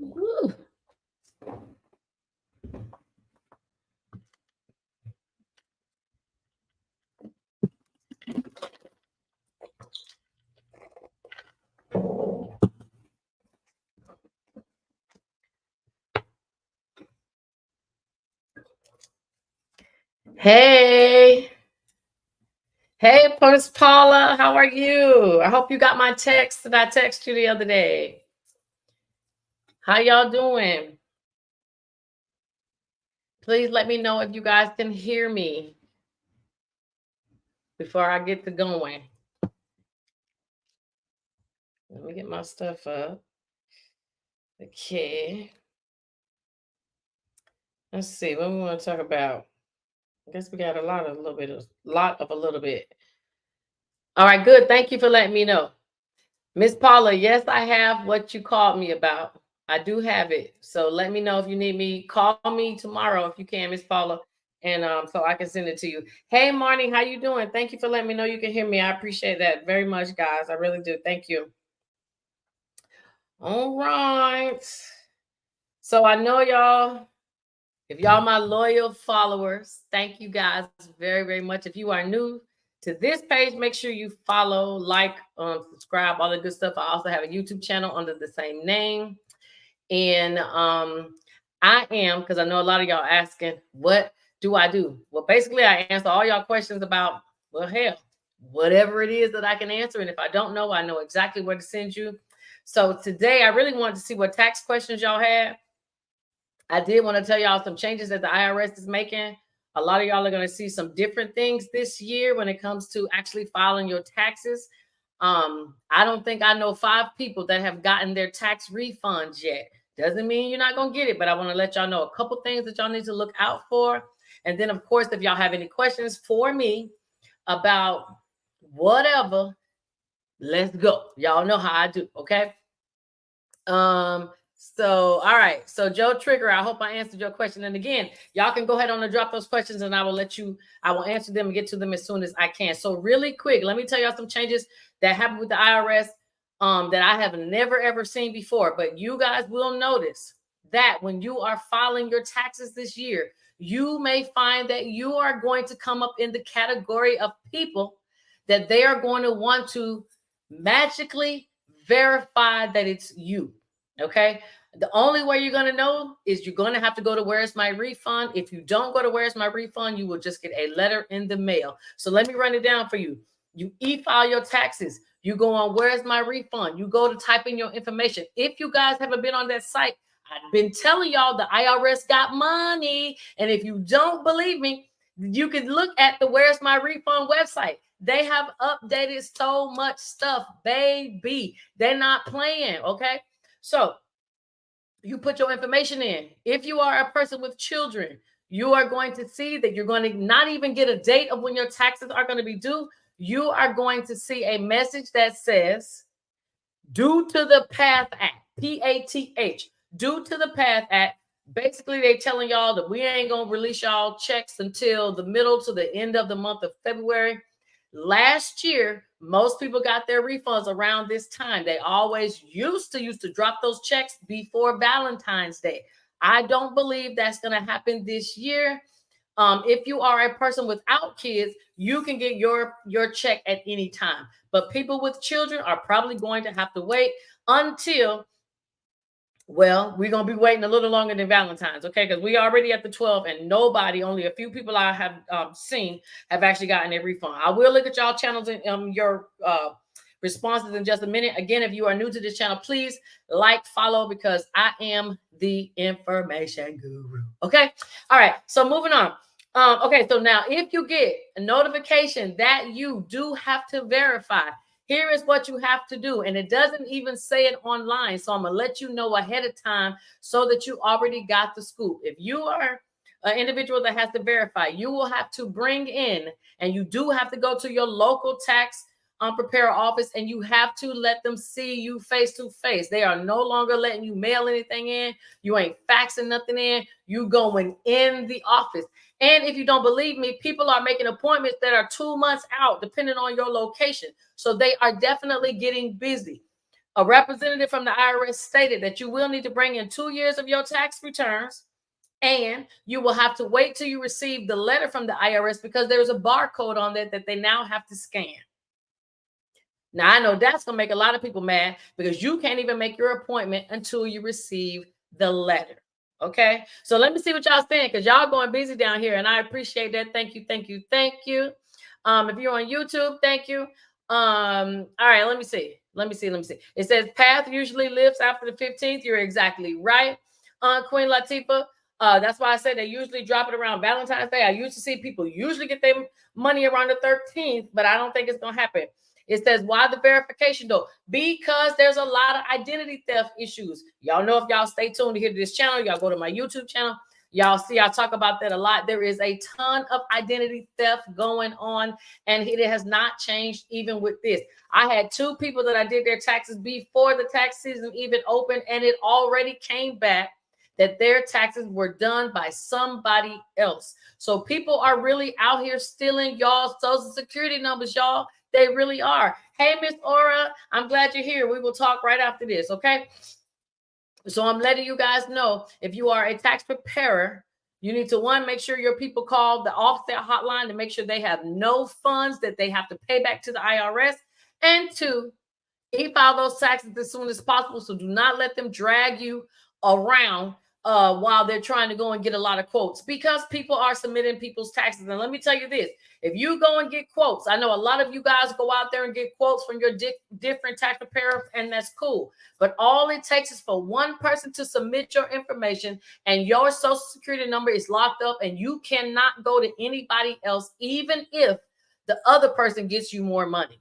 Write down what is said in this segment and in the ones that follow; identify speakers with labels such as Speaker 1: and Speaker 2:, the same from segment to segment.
Speaker 1: Woo. Hey, hey, Miss Paula, how are you? I hope you got my text that I texted you the other day. How y'all doing? Please let me know if you guys can hear me before I get to going. Let me get my stuff up. Okay. Let's see what we want to talk about. I guess we got a lot of a little bit. All right, good. Thank you for letting me know. Miss Paula, yes, I have what you called me about. I do have it. So let me know if you need me. Call me tomorrow if you can, Miss Paula, and so I can send it to you. Hey, Marnie, how you doing? Thank you for letting me know you can hear me. I appreciate that very much, guys. I really do. Thank you. All right. So I know y'all. If y'all my loyal followers, thank you guys very, very much. If you are new to this page, make sure you follow, like, subscribe, all the good stuff. I also have a YouTube channel under the same name. And I am, because I know a lot of y'all asking, what do I do? Well, basically, I answer all y'all questions about, well, hell, whatever it is that I can answer. And if I don't know, I know exactly where to send you. So today, I really wanted to see what tax questions y'all had. I did want to tell y'all some changes that the IRS is making. A lot of y'all are going to see some different things this year when it comes to actually filing your taxes. I don't think I know 5 people that have gotten their tax refunds yet. Doesn't mean you're not going to get it, but I want to let y'all know a couple things that y'all need to look out for. And then, of course, if y'all have any questions for me about whatever, let's go. Y'all know how I do, okay? So all right. So Joe Trigger, I hope I answered your question. And again, y'all can go ahead on and drop those questions and I will answer them and get to them as soon as I can. So really quick, let me tell y'all some changes that happened with the IRS that I have never ever seen before. But you guys will notice that when you are filing your taxes this year, you may find that you are going to come up in the category of people that they are going to want to magically verify that it's you. Okay. The only way you're going to know is you're going to have to go to Where's My Refund. If you don't go to Where's My Refund, you will just get a letter in the mail. So let me run it down for you. You e-file your taxes. You go on Where's My Refund. You go to type in your information. If you guys haven't been on that site, I've been telling y'all the IRS got money. And if you don't believe me, you can look at the Where's My Refund website. They have updated so much stuff, baby. They're not playing, okay? So you put your information in. If you are a person with children, you are going to see that you're going to not even get a date of when your taxes are going to be due. You are going to see a message that says, due to the PATH Act, PATH, due to the PATH Act. Basically, they're telling y'all that we ain't going to release y'all checks until the middle to the end of the month of February. Last year, most people got their refunds around this time. They always used to drop those checks before Valentine's Day. I don't believe that's going to happen this year. If you are a person without kids, you can get your check at any time. But people with children are probably going to have to wait until, well, we're going to be waiting a little longer than Valentine's, okay? Because we already at the 12 and nobody, only a few people I have seen have actually gotten a refund. I will look at y'all channels and your responses in just a minute. Again, if you are new to this channel, please like, follow, because I am the information guru, okay? All right, so moving on. Okay, so now if you get a notification that you do have to verify, here is what you have to do. And it doesn't even say it online. So I'm going to let you know ahead of time so that you already got the scoop. If you are an individual that has to verify, you will have to bring in, and you do have to go to your local tax preparer office, and you have to let them see you face to face. They are no longer letting you mail anything in. You ain't faxing nothing in. You going in the office. And if you don't believe me, people are making appointments that are 2 months out, depending on your location. So they are definitely getting busy. A representative from the IRS stated that you will need to bring in 2 years of your tax returns, and you will have to wait till you receive the letter from the IRS because there's a barcode on that they now have to scan. Now, I know that's going to make a lot of people mad because you can't even make your appointment until you receive the letter. Okay. So let me see what y'all saying, because y'all going busy down here, and I appreciate that. Thank you. Thank you. Thank you. If you're on YouTube, thank you. All right. Let me see. It says path usually lives after the 15th. You're exactly right. Queen Latifah. That's why I said they usually drop it around Valentine's Day. I used to see people usually get their money around the 13th, but I don't think it's going to happen. It says, why the verification though? Because there's a lot of identity theft issues. Y'all know, if y'all stay tuned to hear this channel, y'all go to my YouTube channel, y'all see I talk about that a lot. There is a ton of identity theft going on, and it has not changed even with this. I had 2 people that I did their taxes before the tax season even opened, and it already came back that their taxes were done by somebody else. So people are really out here stealing y'all's social security numbers, y'all. They really are. Hey, Miss Aura, I'm glad you're here. We will talk right after this, okay? So I'm letting you guys know, if you are a tax preparer, you need to, 1, make sure your people call the offset hotline to make sure they have no funds that they have to pay back to the IRS. And 2, e-file those taxes as soon as possible. So do not let them drag you around while they're trying to go and get a lot of quotes, because people are submitting people's taxes. And let me tell you this, if you go and get quotes, I know a lot of you guys go out there and get quotes from your different tax preparers, and that's cool. But all it takes is for one person to submit your information, and your social security number is locked up, and you cannot go to anybody else, even if the other person gets you more money.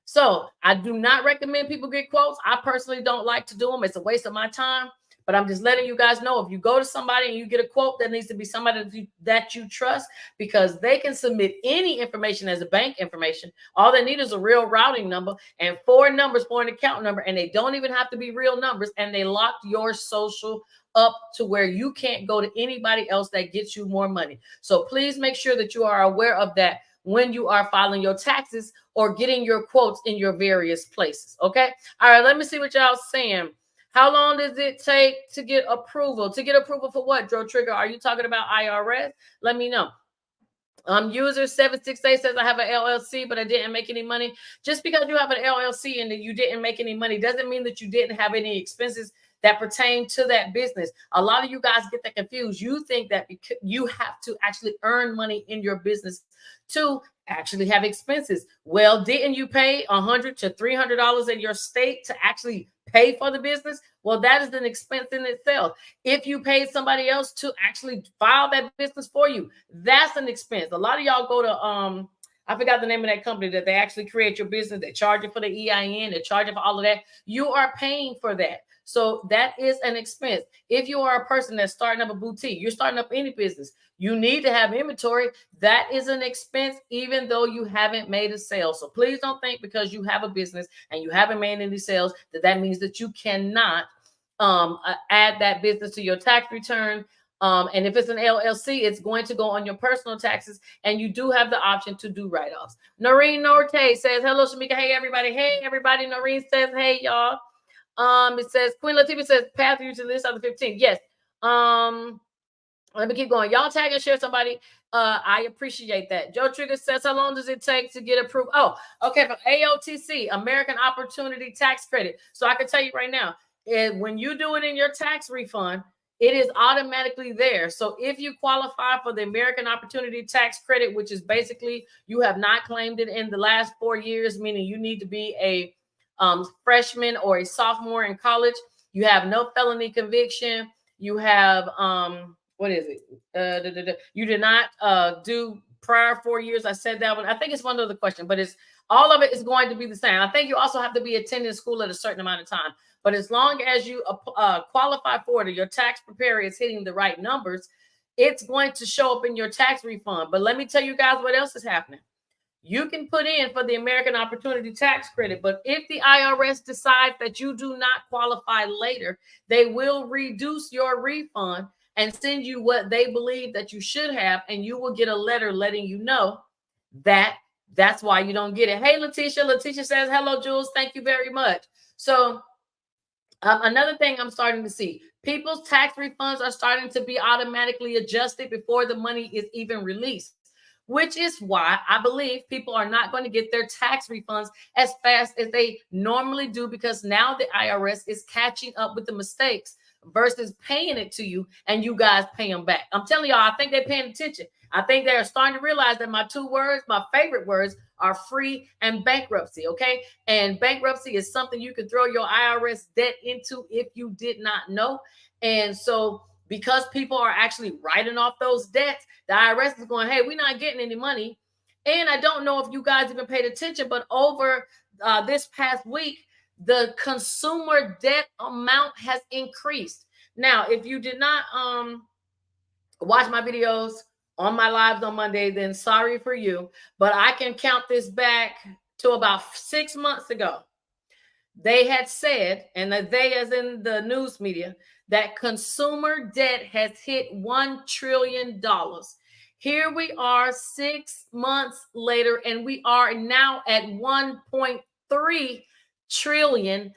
Speaker 1: So I do not recommend people get quotes. I personally don't like to do them. It's a waste of my time. But I'm just letting you guys know, if you go to somebody and you get a quote, that needs to be somebody that you trust, because they can submit any information as a bank information. All they need is a real routing number and 4 numbers for an account number, and they don't even have to be real numbers, and they lock your social up to where you can't go to anybody else that gets you more money. So please make sure that you are aware of that when you are filing your taxes or getting your quotes in your various places. Okay. All right. Let me see what y'all saying. How long does it take to get approval? To get approval for what, Joe Trigger? Are you talking about IRS? Let me know. User 768 says, I have an LLC, but I didn't make any money. Just because you have an LLC and that you didn't make any money doesn't mean that you didn't have any expenses that pertain to that business. A lot of you guys get that confused. You think that you have to actually earn money in your business to actually have expenses. Well, didn't you pay $100 to $300 in your state to actually pay for the business? Well, that is an expense in itself. If you paid somebody else to actually file that business for you, that's an expense. A lot of y'all go to I forgot the name of that company that they actually create your business. They charge you for the EIN, they charge you for all of that. You are paying for that. So that is an expense. If you are a person that's starting up a boutique, you're starting up any business, you need to have inventory. That is an expense, even though you haven't made a sale. So please don't think because you have a business and you haven't made any sales that means that you cannot add that business to your tax return. And if it's an LLC, it's going to go on your personal taxes, and you do have the option to do write-offs. Noreen Norte says, hello, Shamika. Hey, everybody. Hey, everybody. Noreen says, hey, y'all. It says, Queen Latifah says, path you to the list on the 15th. Yes. Let me keep going. Y'all tag and share somebody. I appreciate that. Joe Trigger says, how long does it take to get approved? Oh, okay. For AOTC, American Opportunity Tax Credit. So I can tell you right now, when you do it in your tax refund, it is automatically there. So if you qualify for the American Opportunity Tax Credit, which is basically you have not claimed it in the last 4 years, meaning you need to be a freshman or a sophomore in college, you have no felony conviction, you have what is it? You did not do prior 4 years. I said that one. I think it's one other question, but it's all of it is going to be the same. I think you also have to be attending school at a certain amount of time. But as long as you qualify for it, your tax preparer is hitting the right numbers, it's going to show up in your tax refund. But let me tell you guys what else is happening. You can put in for the American Opportunity Tax Credit, but if the IRS decides that you do not qualify later, they will reduce your refund and send you what they believe that you should have, and you will get a letter letting you know that That's why you don't get it. Hey, Letitia. Letitia says, hello, Jules. Thank you very much. So another thing I'm starting to see, people's tax refunds are starting to be automatically adjusted before the money is even released, which is why I believe people are not going to get their tax refunds as fast as they normally do, because now the IRS is catching up with the mistakes versus paying it to you and you guys pay them back. I'm telling y'all, I think they're paying attention. I think they're starting to realize that my two words, my favorite words, are free and bankruptcy. Okay. And bankruptcy is something you can throw your IRS debt into if you did not know. And so, because people are actually writing off those debts, the IRS is going, hey, we're not getting any money. And I don't know if you guys even paid attention, but over this past week, the consumer debt amount has increased. Now, if you did not watch my videos on my lives on Monday, then sorry for you. But I can count this back to about 6 months ago. They had said, and they as in the news media, that consumer debt has hit $1 trillion. Here we are 6 months later, and we are now at $1.3 trillion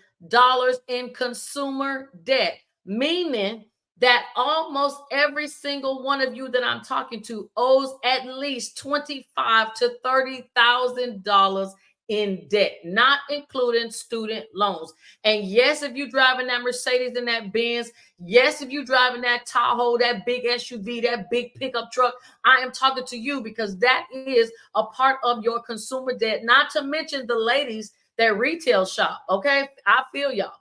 Speaker 1: in consumer debt, meaning that almost every single one of you that I'm talking to owes at least $25,000 to $30,000 in debt, not including student loans. And yes, if you're driving that Mercedes and that Benz, yes, if you're driving that Tahoe, that big SUV, that big pickup truck, I am talking to you, because that is a part of your consumer debt, not to mention the ladies that retail shop. Okay, I feel y'all.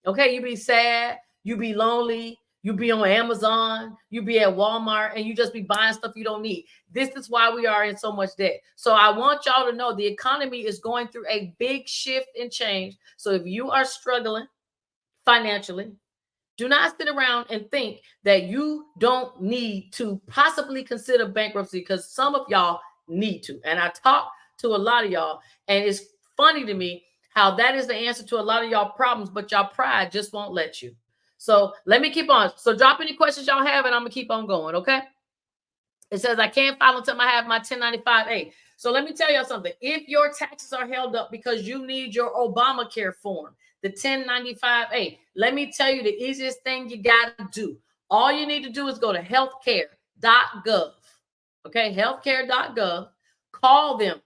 Speaker 1: Okay, you be sad, you be lonely, you be on Amazon, you be at Walmart, and you just be buying stuff you don't need. This is why we are in so much debt. So I want y'all to know the economy is going through a big shift and change. So if you are struggling financially, do not sit around and think that you don't need to possibly consider bankruptcy, because some of y'all need to. And I talk to a lot of y'all, and it's funny to me how that is the answer to a lot of y'all problems, but y'all pride just won't let you. So let me keep on. So drop any questions y'all have, and I'm gonna keep on going. Okay. It says I can't file until I have my 1095A. So let me tell y'all something. If your taxes are held up because you need your Obamacare form, the 1095A, let me tell you the easiest thing you got to do. All you need to do is go to healthcare.gov. Okay, healthcare.gov. Call them.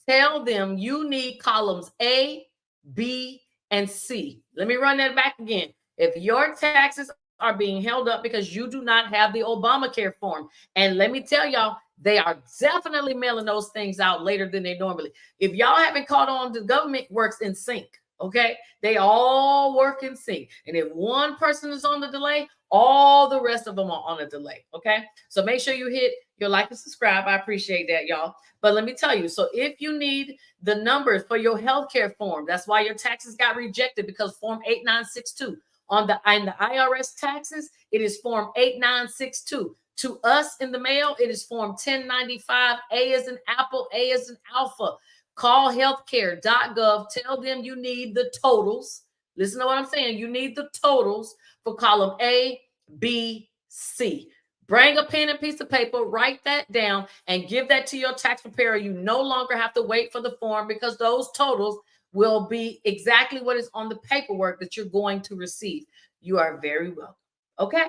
Speaker 1: Tell them you need columns A, B, and C. Let me run that back again. If your taxes are being held up because you do not have the Obamacare form, and let me tell y'all, they are definitely mailing those things out later than they normally. If y'all haven't caught on, the government works in sync. Okay, they all work in sync, and if one person is on the delay, all the rest of them are on a delay. Okay, so make sure you hit your like and subscribe. I appreciate that, y'all. But let me tell you, so if you need the numbers for your healthcare form, that's why your taxes got rejected, because form 8962 on the IRS taxes, it is form 8962. To us in the mail, it is form 1095. A as in apple, A as in alpha. Call healthcare.gov. Tell them you need the totals. Listen to what I'm saying. You need the totals for column A, B, C. Bring a pen and piece of paper, write that down, and give that to your tax preparer. You no longer have to wait for the form, because those totals will be exactly what is on the paperwork that you're going to receive. You are very welcome. Okay?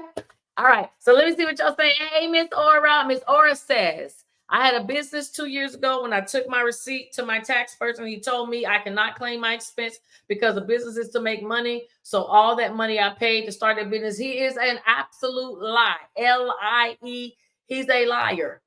Speaker 1: All right. So let me see what y'all saying. Hey, Miss Aura. Miss Aura says, I had a business 2 years ago when I took my receipt to my tax person. He told me I cannot claim my expense because the business is to make money. So all that money I paid to start that business, he is an absolute lie. L-I-E. He's a liar.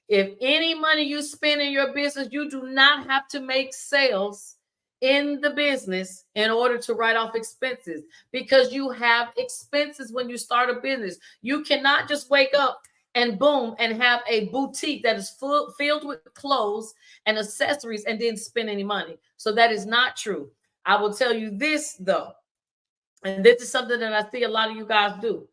Speaker 1: If any money you spend in your business, you do not have to make sales in the business in order to write off expenses, because you have expenses when you start a business. You cannot just wake up and boom and have a boutique that is filled with clothes and accessories and then spend any money. So that is not true. I will tell you this though, and this is something that I see a lot of you guys do.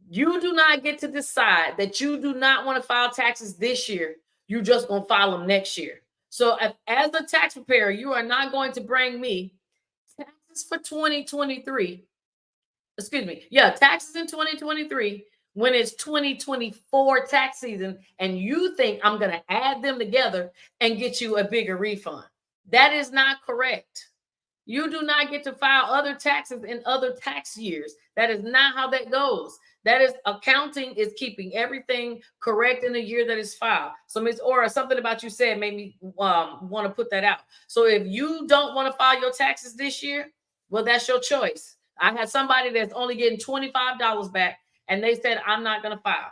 Speaker 1: You do not get to decide that you do not want to file taxes this year. You just going to file them next year. So as a tax preparer, you are not going to bring me taxes for 2023. Excuse me. Yeah, taxes in 2023 when it's 2024 tax season and you think I'm going to add them together and get you a bigger refund. That is not correct. You do not get to file other taxes in other tax years. That is not how that goes. That is, accounting is keeping everything correct in the year that is filed. So, Ms. Aura, something about you said made me want to put that out. So if you don't want to file your taxes this year, well, that's your choice. I had somebody that's only getting $25 back, and they said, I'm not going to file.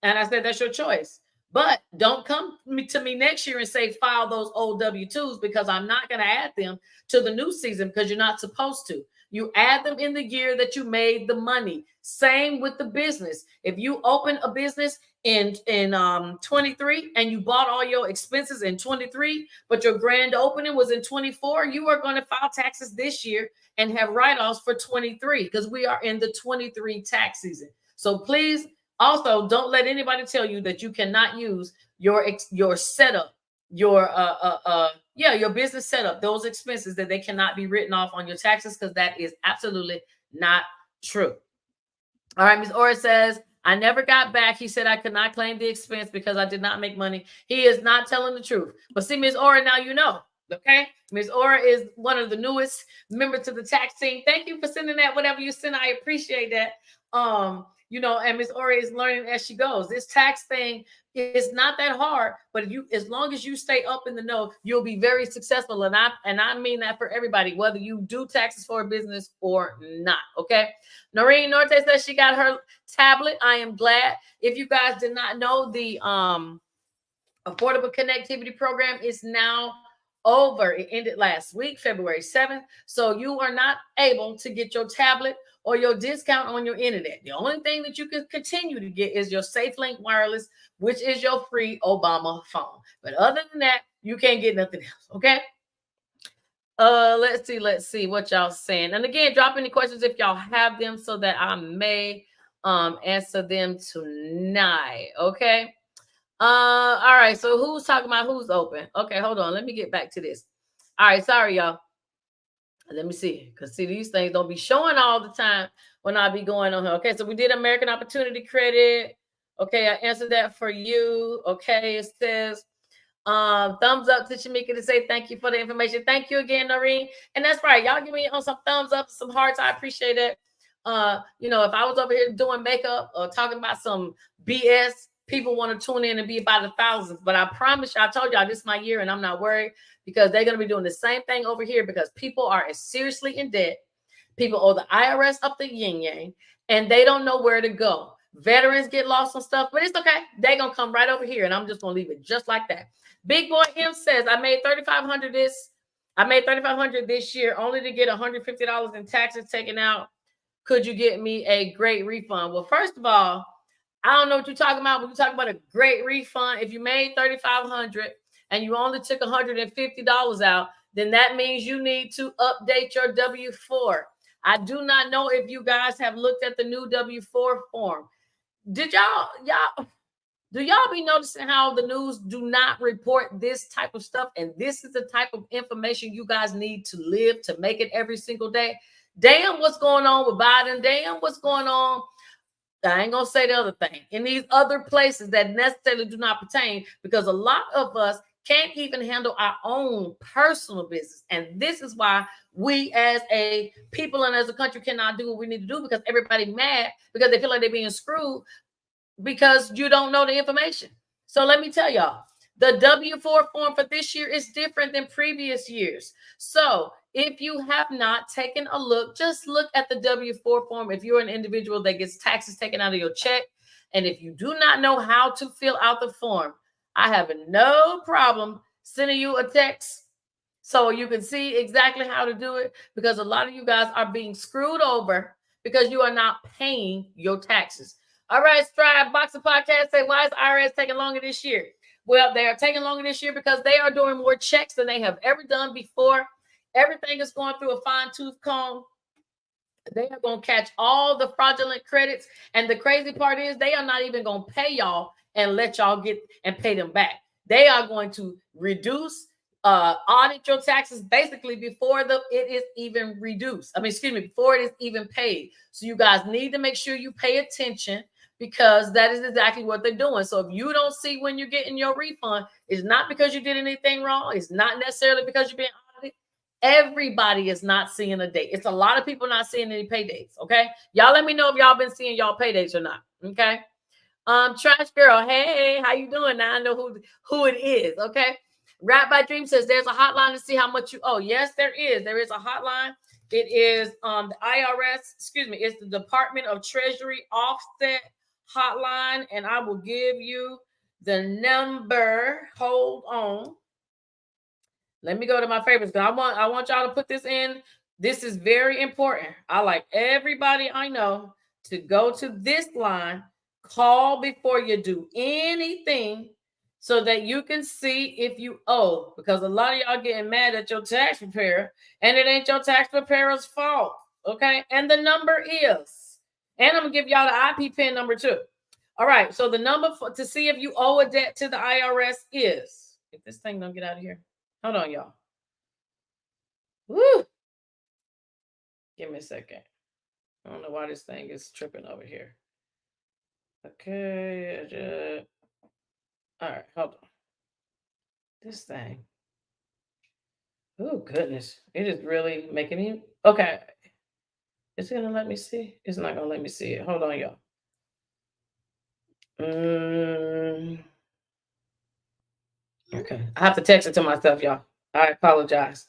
Speaker 1: And I said, that's your choice. But don't come to me next year and say, file those old W-2s, because I'm not going to add them to the new season, because you're not supposed to. You add them in the year that you made the money. Same with the business. If you open a business in 23 and you bought all your expenses in 23, but your grand opening was in 24, you are going to file taxes this year and have write-offs for 23, because we are in the 23 tax season. So please, also, don't let anybody tell you that you cannot use your setup, your your business setup, those expenses, that they cannot be written off on your taxes, because that is absolutely not true. All right, Ms. Ora says, I never got back. He said I could not claim the expense because I did not make money. He is not telling the truth. But see, Ms. Ora, now you know. Okay, Ms. Ora is one of the newest members to the tax team. Thank you for sending that. Whatever you send, I appreciate that. And Ms. Ora is learning as she goes. This tax thing is not that hard, but as long as you stay up in the know, you'll be very successful. And I mean that for everybody, whether you do taxes for a business or not. Okay. Noreen Norte says she got her tablet. I am glad. If you guys did not know, the Affordable Connectivity Program is now over. It ended last week, February 7th. So you are not able to get your tablet or your discount on your internet. The only thing that you can continue to get is your SafeLink Wireless, which is your free Obama phone. But other than that, you can't get nothing else. Okay. Let's see what y'all saying. And again, drop any questions if y'all have them, so that I may answer them tonight. Okay. All right. So who's talking about who's open? Okay, hold on. Let me get back to this. All right, sorry, y'all. Let me see, because see, these things don't be showing all the time when I be going on here. Okay, so we did American Opportunity Credit. Okay, I answered that for you. Okay, it says thumbs up to Shamika to say thank you for the information. Thank you again, Noreen. And that's right, y'all give me some thumbs up, some hearts. I appreciate it. If I was over here doing makeup or talking about some BS, people want to tune in and be about the thousands. But I promise you, I told y'all this is my year, and I'm not worried, because they're going to be doing the same thing over here, because people are seriously in debt. People owe the IRS up the yin yang, and they don't know where to go. Veterans get lost on stuff, but it's okay. They're going to come right over here, and I'm just going to leave it just like that. Big Boy M says, I made $3,500 this year, only to get $150 in taxes taken out. Could you get me a great refund? Well, first of all, I don't know what you're talking about. When you talk about a great refund, if you made $3,500 and you only took $150 out, then that means you need to update your W-4. I do not know if you guys have looked at the new W-4 form. Do y'all be noticing how the news do not report this type of stuff? And this is the type of information you guys need to live to make it every single day. Damn, what's going on with Biden? Damn, what's going on? I ain't gonna say the other thing in these other places that necessarily do not pertain, because a lot of us can't even handle our own personal business. And this is why we as a people and as a country cannot do what we need to do, because everybody mad because they feel like they're being screwed because you don't know the information. So let me tell y'all, the W-4 form for this year is different than previous years. So if you have not taken a look, just look at the W-4 form. If you're an individual that gets taxes taken out of your check, and if you do not know how to fill out the form, I have no problem sending you a text so you can see exactly how to do it, because a lot of you guys are being screwed over because you are not paying your taxes. All right, Stride Boxer Podcast say, why is IRS taking longer this year? Well, they are taking longer this year because they are doing more checks than they have ever done before. Everything is going through a fine-tooth comb. They are going to catch all the fraudulent credits. And the crazy part is they are not even going to pay y'all and let y'all get and pay them back. They are going to reduce, audit your taxes basically before it is even reduced. Before it is even paid. So you guys need to make sure you pay attention. because that is exactly what they're doing. So if you don't see when you're getting your refund, it's not because you did anything wrong. It's not necessarily because you're being audited. Everybody is not seeing a date. It's a lot of people not seeing any pay dates. Okay. Y'all let me know if y'all been seeing y'all pay dates or not. Okay. Trash girl, hey, how you doing? Now I know who it is. Okay. Rap by Dream says there's a hotline to see how much you owe. Yes, there is. There is a hotline. It is the IRS, excuse me, it's the Department of Treasury offset hotline, and I will give you the number. Hold on. Let me go to my favorites because I want y'all to put this in. This is very important. I like everybody I know to go to this line, call before you do anything so that you can see if you owe, because a lot of y'all getting mad at your tax preparer and it ain't your tax preparer's fault. Okay. And the number is, and I'm gonna give y'all the IP PIN number too. All right. So the number to see if you owe a debt to the IRS is, if this thing don't get out of here. Hold on, y'all. Woo. Give me a second. I don't know why this thing is tripping over here. Okay. All right, hold on. This thing. Oh, goodness. It is really making me. Okay. Is it going to let me see? It's not going to let me see it. Hold on, y'all. Okay. I have to text it to myself, y'all. I apologize.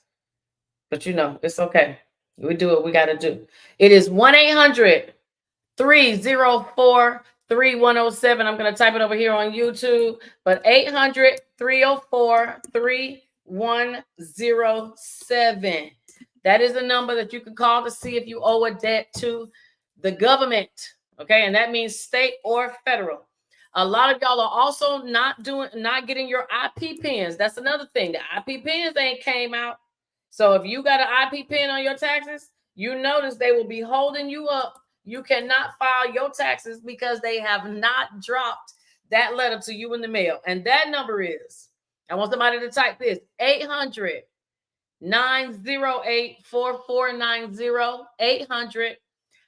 Speaker 1: But it's okay. We do what we got to do. It is 1-800-304-3107. I'm going to type it over here on YouTube. But 800-304-3107. That is the number that you can call to see if you owe a debt to the government. Okay. And that means state or federal. A lot of y'all are also not getting your IP pins. That's another thing. The IP pins ain't came out. So if you got an IP pin on your taxes, you notice they will be holding you up. You cannot file your taxes because they have not dropped that letter to you in the mail. And that number is, I want somebody to type this, 800-908-4490,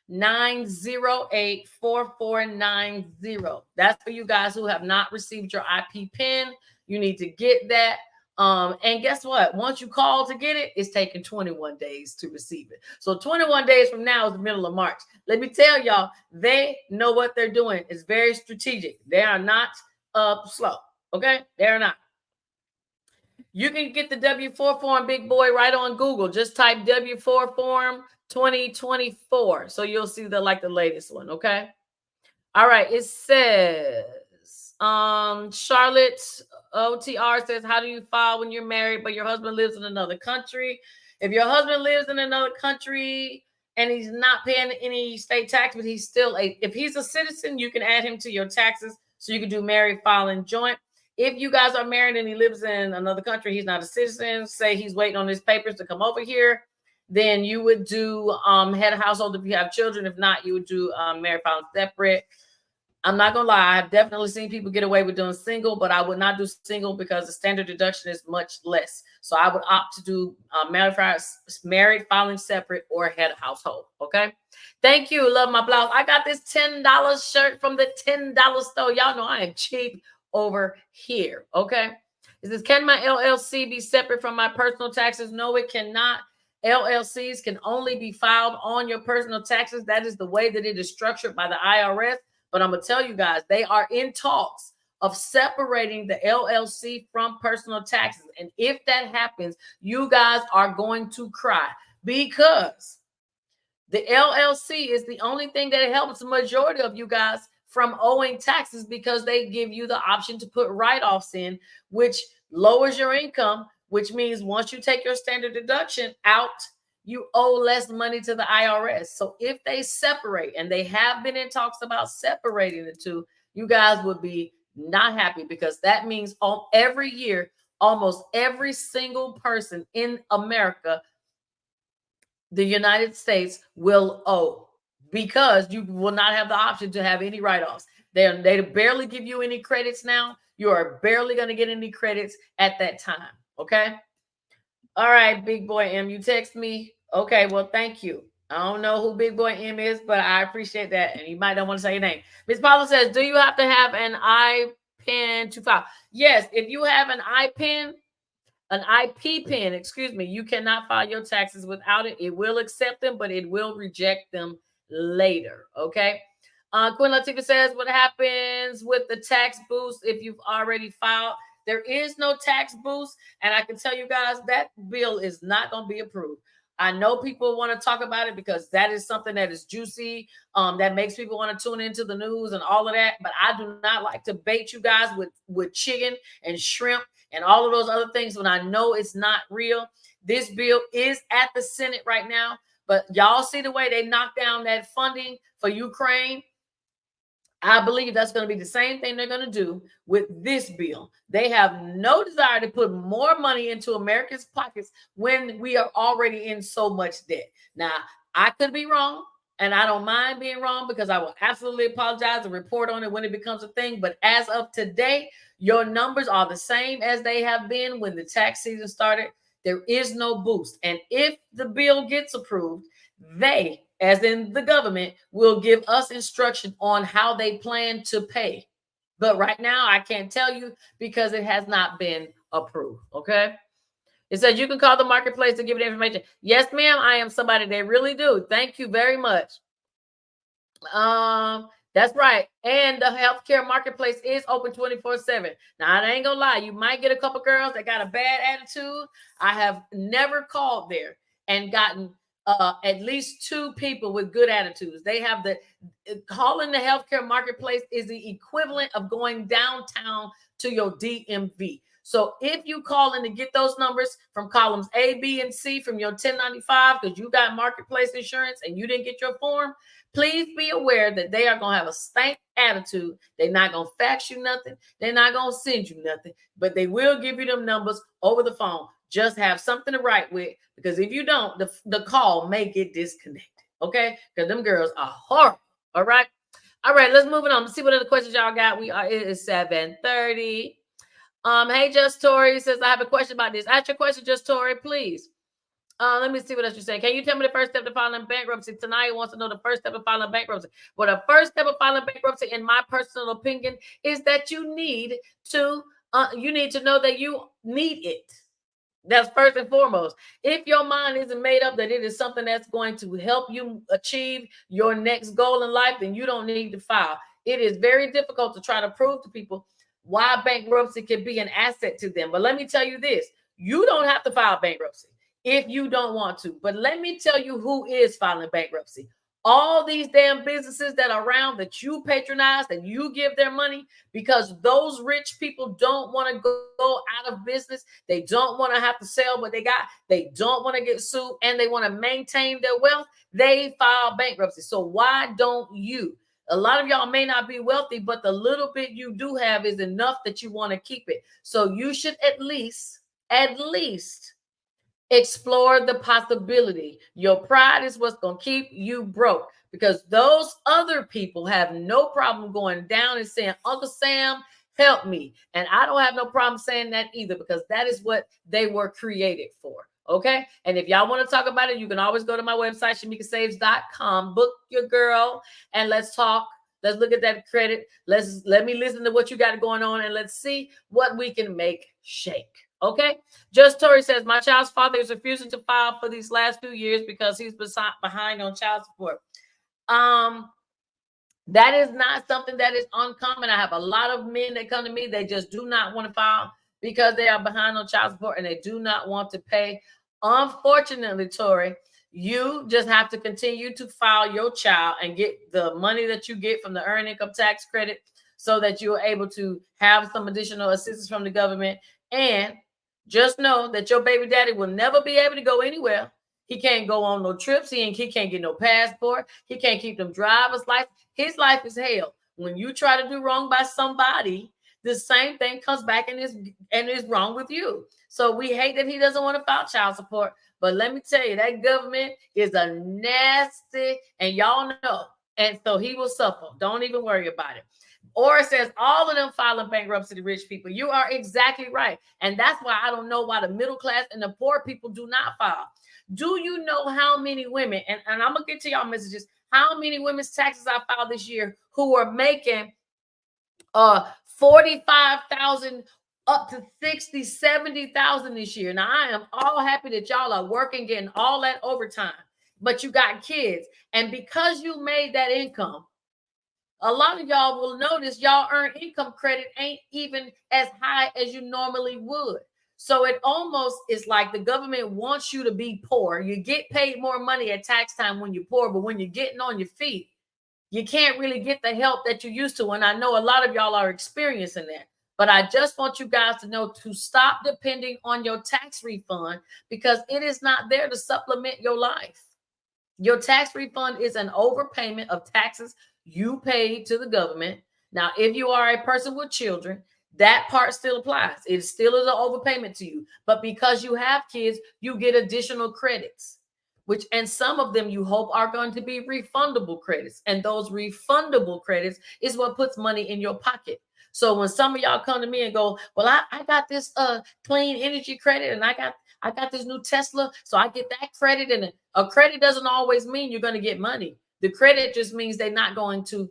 Speaker 1: 800-908-4490. That's for you guys who have not received your IP pin. You need to get that. And guess what? Once you call to get it, it's taking 21 days to receive it. So 21 days from now is the middle of March. Let me tell y'all, they know what they're doing. It's very strategic. They are not slow. Okay? They're not. You can get the W-4 form, big boy, right on Google. Just type W-4 form 2024. So you'll see the latest one. Okay. All right. It says, Charlotte OTR says, how do you file when you're married, but your husband lives in another country? If your husband lives in another country and he's not paying any state tax, but he's still if he's a citizen, you can add him to your taxes. So you can do married, filing joint. If you guys are married and he lives in another country, he's not a citizen, say he's waiting on his papers to come over here, then you would do head of household if you have children. If not, you would do married, filing separate. I'm not gonna lie, I've definitely seen people get away with doing single, but I would not do single because the standard deduction is much less. So I would opt to do married, filing separate, or head of household. Okay. Thank you. Love my blouse. I got this $10 shirt from the $10 store. Y'all know I am cheap over here. Okay. It says, can my LLC be separate from my personal taxes? No, it cannot. LLCs can only be filed on your personal taxes. That is the way that it is structured by the IRS. But I'm going to tell you guys, they are in talks of separating the LLC from personal taxes. And if that happens, you guys are going to cry, because the LLC is the only thing that helps the majority of you guys from owing taxes, because they give you the option to put write-offs in, which lowers your income, which means once you take your standard deduction out, you owe less money to the IRS. So if they separate, and they have been in talks about separating the two, you guys would be not happy, because that means every year, almost every single person in America, the United States, will owe, because you will not have the option to have any write-offs. They barely give you any credits now. You are barely going to get any credits at that time. Okay. All right, big boy M, you text me. Okay, well, thank you. I don't know who Big Boy M is, but I appreciate that. And you might not want to say your name. Miss Paula says, do you have to have an IPIN to file? Yes, if you have an IPIN, an IP pin, excuse me, you cannot file your taxes without it. It will accept them, but it will reject them later. Okay. Quinn Latifah says, what happens with the tax boost if you've already filed? There is no tax boost. And I can tell you guys that bill is not going to be approved. I know people want to talk about it because that is something that is juicy, that makes people want to tune into the news and all of that. But I do not like to bait you guys with chicken and shrimp and all of those other things when I know it's not real. This bill is at the Senate right now, but y'all see the way they knocked down that funding for Ukraine. I believe that's going to be the same thing they're going to do with this bill. They have no desire to put more money into Americans' pockets when we are already in so much debt. Now, I could be wrong, and I don't mind being wrong because I will absolutely apologize and report on it when it becomes a thing. But as of today, your numbers are the same as they have been when the tax season started. There is no boost. And if the bill gets approved, they, as in the government, will give us instruction on how they plan to pay. But right now, I can't tell you because it has not been approved. Okay. It says you can call the marketplace to give it information. Yes, ma'am. I am somebody. They really do. Thank you very much. That's right. And the healthcare marketplace is open 24/7. Now, I ain't gonna lie, you might get a couple girls that got a bad attitude. I have never called there and gotten at least 2 people with good attitudes. They have the calling the healthcare marketplace is the equivalent of going downtown to your DMV. So if you call in to get those numbers from columns A, B, and C from your 1095 because you got marketplace insurance and you didn't get your form, please be aware that they are going to have a stank attitude. They're not going to fax you nothing. They're not going to send you nothing, but they will give you them numbers over the phone. Just have something to write with, because if you don't, the call may get disconnected. Okay? Because them girls are horrible. All right? All right, let's move it on. Let's see what other questions y'all got. It is 7:30. Hey, Just Tori says, I have a question about this. Ask your question, Just Tori, please. Let me see what else you're saying. Can you tell me the first step to filing bankruptcy? Tonight wants to know the first step of filing bankruptcy. Well, the first step of filing bankruptcy, in my personal opinion, is that you need to know that you need it. That's first and foremost. If your mind isn't made up that it is something that's going to help you achieve your next goal in life, then you don't need to file. It is very difficult to try to prove to people why bankruptcy can be an asset to them. But let me tell you this, you don't have to file bankruptcy if you don't want to. But let me tell you who is filing bankruptcy. All these damn businesses that are around that you patronize, that you give their money, because those rich people don't want to go out of business. They don't want to have to sell what they got. They don't want to get sued, and they want to maintain their wealth. They file bankruptcy. So why don't you? A lot of y'all may not be wealthy, but the little bit you do have is enough that you want to keep it. So you should at least explore the possibility. Your pride is what's going to keep you broke, because those other people have no problem going down and saying, Uncle Sam, help me. And I don't have no problem saying that either, because that is what they were created for. Okay. And if y'all want to talk about it, you can always go to my website, shamikasaves.com, book your girl, and let's talk. Let's look at that credit. Let me listen to what you got going on, and let's see what we can make shake. Okay. Just Tori says, my child's father is refusing to file for these last few years because he's behind on child support. That is not something that is uncommon. I have a lot of men that come to me. They just do not want to file because they are behind on child support and they do not want to pay. Unfortunately, Tori, you just have to continue to file your child and get the money that you get from the earned income tax credit so that you're able to have some additional assistance from the government. And just know that your baby daddy will never be able to go anywhere. He can't go on no trips. He can't get no passport. He can't keep them driver's license. His life is hell. When you try to do wrong by somebody, the same thing comes back and is wrong with you. So we hate that he doesn't want to file child support. But let me tell you, that government is a nasty, and y'all know. And so he will suffer. Don't even worry about it. Or it says all of them filing bankruptcy to rich people. You are exactly right. And that's why I don't know why the middle class and the poor people do not file. Do you know how many women, and I'm going to get to y'all messages, how many women's taxes I filed this year who are making 45,000 up to 60, 70,000 this year. Now I am all happy that y'all are working, getting all that overtime, but you got kids. And because you made that income, a lot of y'all will notice y'all earned income credit ain't even as high as you normally would. So it almost is like the government wants you to be poor. You get paid more money at tax time when you're poor, but when you're getting on your feet, you can't really get the help that you used to. And I know a lot of y'all are experiencing that. But I just want you guys to know to stop depending on your tax refund, because it is not there to supplement your life. Your tax refund is an overpayment of taxes you paid to the government. Now, if you are a person with children, that part still applies. It still is an overpayment to you. But because you have kids, you get additional credits, and some of them you hope are going to be refundable credits. And those refundable credits is what puts money in your pocket. So when some of y'all come to me and go, well, I got this clean energy credit, and I got this new Tesla, so I get that credit. And a credit doesn't always mean you're going to get money. The credit just means they're going to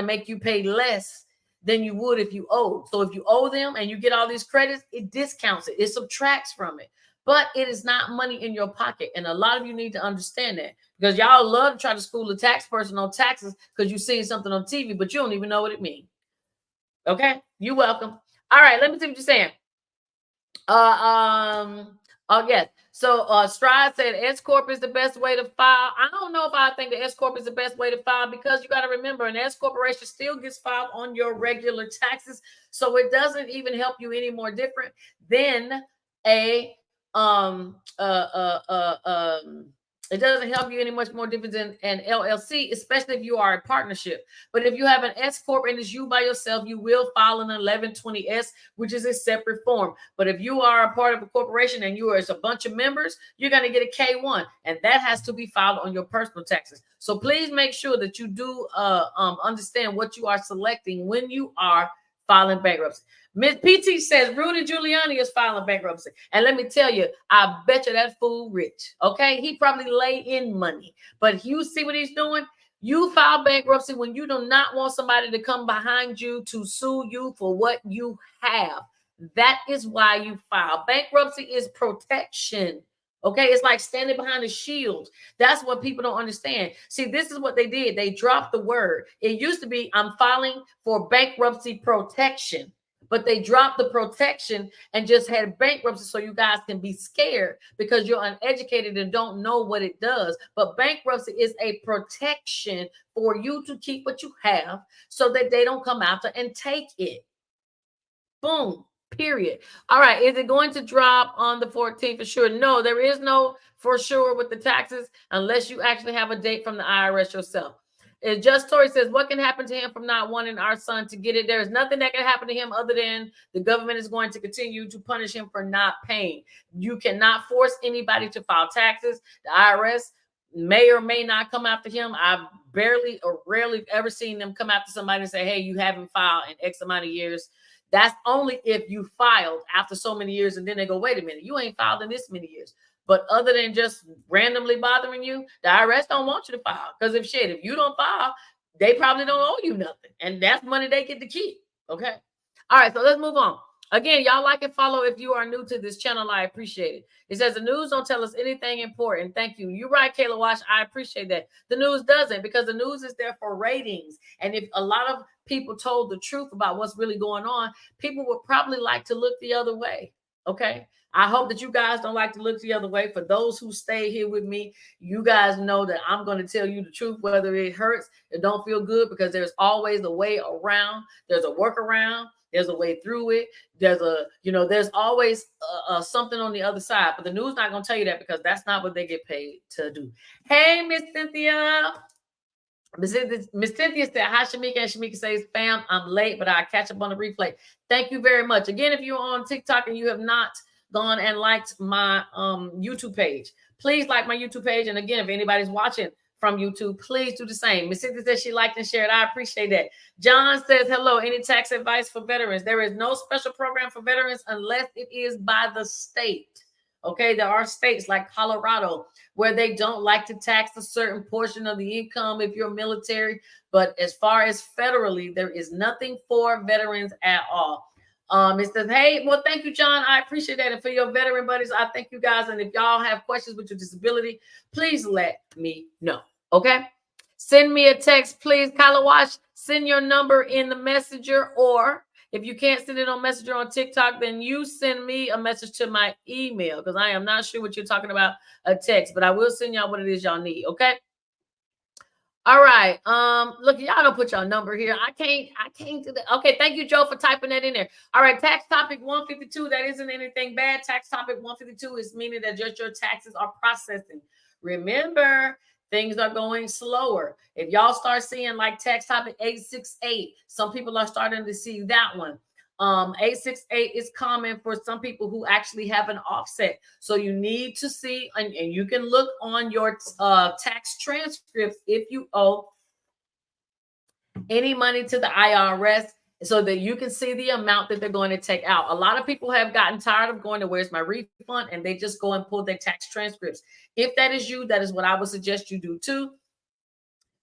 Speaker 1: make you pay less than you would if you owed. So if you owe them and you get all these credits, it discounts it. It subtracts from it. But it is not money in your pocket. And a lot of you need to understand that, because y'all love to try to school a tax person on taxes because you've seen something on TV, but you don't even know what it means. Okay, you're welcome. All right, let me see what you're saying. Oh yes. So Stride said S Corp is the best way to file. I don't know if I think the S Corp is the best way to file, because you got to remember an S corporation still gets filed on your regular taxes, so it doesn't even help you any more different than a it doesn't help you any much more different than an LLC, especially if you are a partnership. But if you have an S Corp and it's you by yourself, you will file an 1120S, which is a separate form. But if you are a part of a corporation and you are a bunch of members, you're going to get a K1, and that has to be filed on your personal taxes. So please make sure that you do understand what you are selecting when you are filing bankruptcy. Miss PT says Rudy Giuliani is filing bankruptcy. And let me tell you, I bet you that fool rich. Okay. He probably lay in money. But you see what he's doing? You file bankruptcy when you do not want somebody to come behind you to sue you for what you have. That is why you file. Bankruptcy is protection. Okay, it's like standing behind a shield. That's what people don't understand. See, this is what they did. They dropped the word. It used to be, I'm filing for bankruptcy protection, but they dropped the protection and just had bankruptcy so you guys can be scared because you're uneducated and don't know what it does. But bankruptcy is a protection for you to keep what you have so that they don't come after and take it. Boom. Period. All right. Is it going to drop on the 14th for sure? No, there is no for sure with the taxes unless you actually have a date from the IRS yourself. It just Tori says, what can happen to him from not wanting our son to get it? There is nothing that can happen to him other than the government is going to continue to punish him for not paying. You cannot force anybody to file taxes. The IRS may or may not come after him. I've barely or rarely ever seen them come after somebody and say, hey, you haven't filed in X amount of years. That's only if you filed after so many years and then they go, wait a minute, you ain't filed in this many years. But other than just randomly bothering you, the IRS don't want you to file. Because if you don't file, they probably don't owe you nothing. And that's money they get to keep. Okay. All right. So let's move on. Again, y'all like and follow if you are new to this channel. I appreciate it. It says the news don't tell us anything important. Thank you. You're right, Kayla Wash. I appreciate that. The news doesn't, because the news is there for ratings. And if a lot of people told the truth about what's really going on, people would probably like to look the other way. Okay. I hope that you guys don't like to look the other way. For those who stay here with me, you guys know that I'm going to tell you the truth, whether it hurts, it don't feel good, because there's always a way around. There's a workaround. There's a way through it. There's always something on the other side. But the news not going to tell you that, because that's not what they get paid to do. Hey, Miss Cynthia. Miss Cynthia said, hi, Shamika and Shamika Saves fam. I'm late, but I'll catch up on the replay. Thank you very much. Again, if you're on TikTok and you have not gone and liked my YouTube page, please like my YouTube page. And again, if anybody's watching from YouTube, please do the same. Miss Cynthia says she liked and shared. I appreciate that. John says, hello, any tax advice for veterans? There is no special program for veterans unless it is by the state. Okay, there are states like Colorado where they don't like to tax a certain portion of the income if you're military. But as far as federally, there is nothing for veterans at all. It says, hey, well, thank you, John. I appreciate that. And for your veteran buddies, I thank you guys. And if y'all have questions with your disability, please let me know. Okay. Send me a text, please. Kyla Wash, send your number in the messenger, or if you can't send it on Messenger on TikTok, then you send me a message to my email, because I am not sure what you're talking about, a text, but I will send y'all what it is y'all need. Okay. All right. Look, y'all don't put your number here. I can't do that. Okay, thank you, Joe, for typing that in there. All right, tax topic 152. That isn't anything bad. Tax topic 152 is meaning that just your taxes are processing. Remember, things are going slower. If y'all start seeing like tax topic 868, some people are starting to see that one. 868 is common for some people who actually have an offset. So you need to see, and you can look on your tax transcripts if you owe any money to the IRS, so that you can see the amount that they're going to take out. A lot of people have gotten tired of going to where's my refund, and they just go and pull their tax transcripts. If that is you, that is what I would suggest you do too.